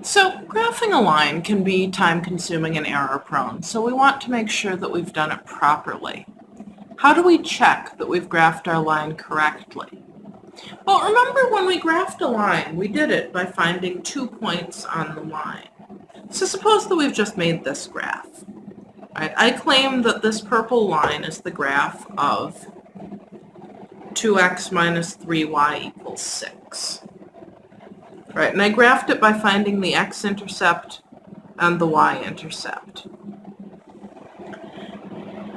So graphing a line can be time-consuming and error-prone, so we want to make sure that we've done it properly. How do we check that we've graphed our line correctly? Well, remember when we graphed a line, we did it by finding 2 points on the line. So suppose that we've just made this graph. Right? I claim that this purple line is the graph of 2x minus 3y equals 6. Right, and I graphed it by finding the x-intercept and the y-intercept.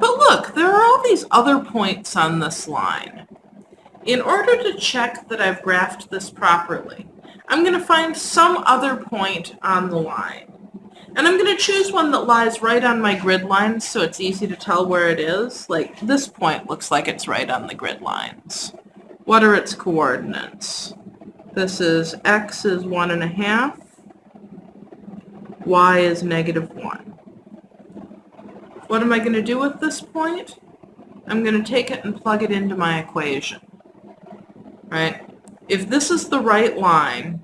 But look, there are all these other points on this line. In order to check that I've graphed this properly, I'm going to find some other point on the line. And I'm going to choose one that lies right on my grid lines so it's easy to tell where it is. Like this point looks like it's right on the grid lines. What are its coordinates? This is x is 1.5, y is -1. What am I going to do with this point? I'm going to take it and plug it into my equation. Right? If this is the right line,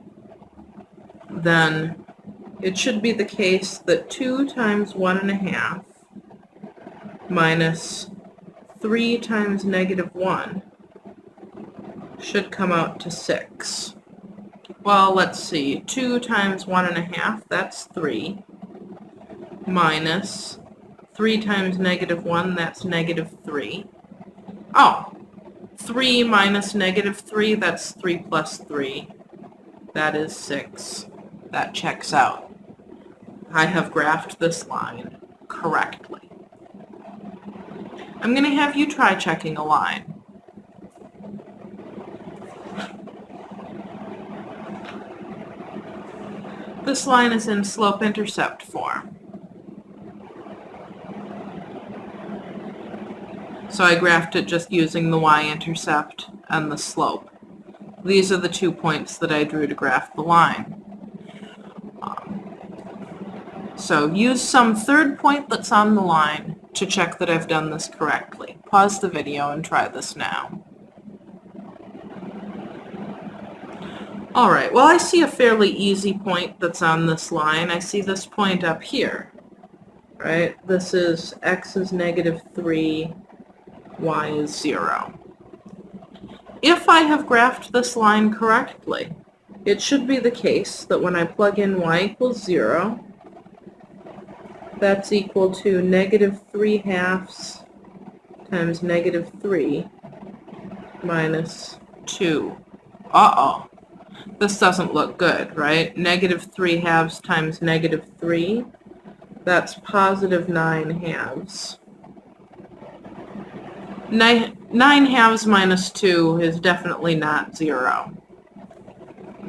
then it should be the case that 2 times 1.5 minus 3 times -1 should come out to 6. Well, let's see. 2 times 1.5, that's 3, minus 3 times -1, that's -3. Oh, 3 minus -3, that's 3 plus 3. That is 6. That checks out. I have graphed this line correctly. I'm going to have you try checking a line. This line is in slope-intercept form. So I graphed it just using the y-intercept and the slope. These are the 2 points that I drew to graph the line. So use some third point that's on the line to check that I've done this correctly. Pause the video and try this now. Alright, well I see a fairly easy point that's on this line. I see this point up here. Right? This is x is -3, y is 0. If I have graphed this line correctly, it should be the case that when I plug in y equals 0, that's equal to -3/2 times -3 minus 2. Uh-oh. This doesn't look good, right? -3/2 times -3, that's +9/2. 9/2 minus 2 is definitely not 0.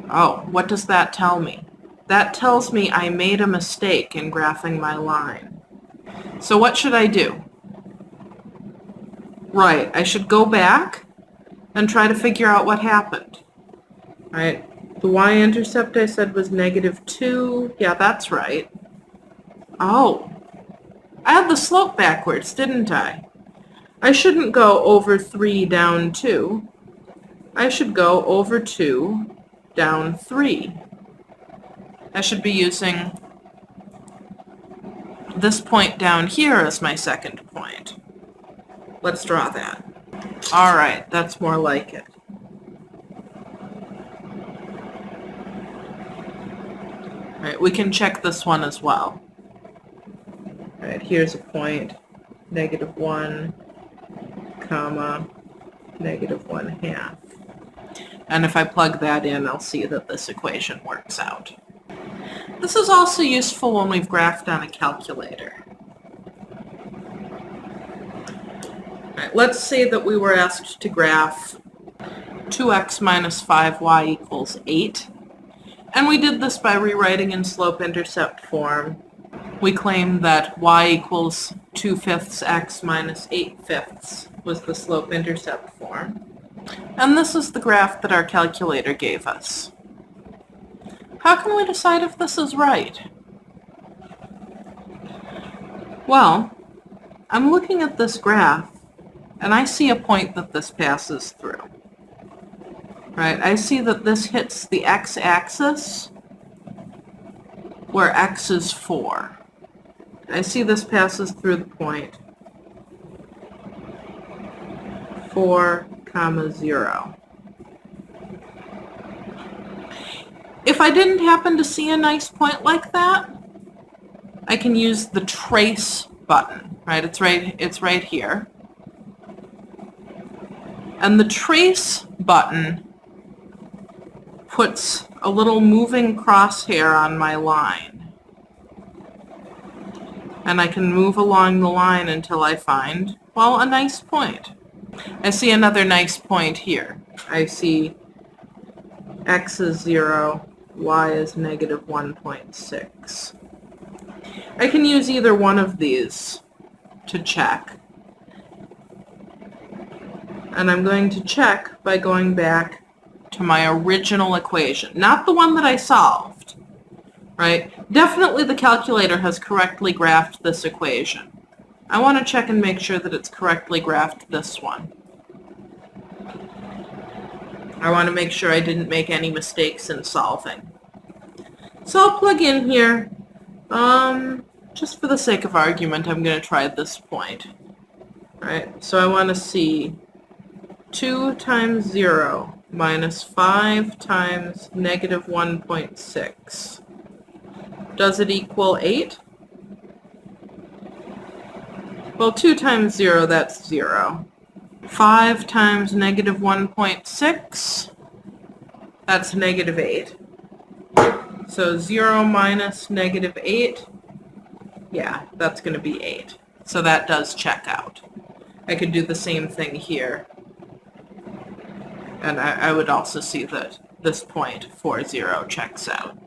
Oh, what does that tell me? That tells me I made a mistake in graphing my line. So what should I do? Right, I should go back and try to figure out what happened. Right, the y-intercept I said was -2. Yeah, that's right. Oh, I had the slope backwards, didn't I? I shouldn't go over 3 down 2. I should go over 2 down 3. I should be using this point down here as my second point. Let's draw that. All right, that's more like it. All right, we can check this one as well. All right, here's a point, -1, comma, -1/2. And if I plug that in, I'll see that this equation works out. This is also useful when we've graphed on a calculator. Right, let's say that we were asked to graph 2x minus 5y equals 8. And we did this by rewriting in slope-intercept form. We claimed that y equals 2/5 x minus 8/5 was the slope-intercept form. And this is the graph that our calculator gave us. How can we decide if this is right? Well, I'm looking at this graph, and I see a point that this passes through. Right? I see that this hits the x-axis where x is 4. I see this passes through the point 4, 0. If I didn't happen to see a nice point like that, I can use the trace button, right? It's right here. And the trace button puts a little moving crosshair on my line. And I can move along the line until I find, well, a nice point. I see another nice point here. I see x is 0, y is negative 1.6. I can use either one of these to check. And I'm going to check by going back to my original equation, not the one that I solved, right? Definitely the calculator has correctly graphed this equation. I want to check and make sure that it's correctly graphed this one. I want to make sure I didn't make any mistakes in solving. So I'll plug in here. Just for the sake of argument, I'm going to try this point. Right? So I want to see 2 times 0 minus 5 times negative 1.6. Does it equal 8? Well, 2 times 0, that's 0. 5 times negative 1.6, that's negative 8. So 0 minus negative 8, yeah, that's going to be 8. So that does check out. I could do the same thing here. And I would also see that this point 4, 0 checks out.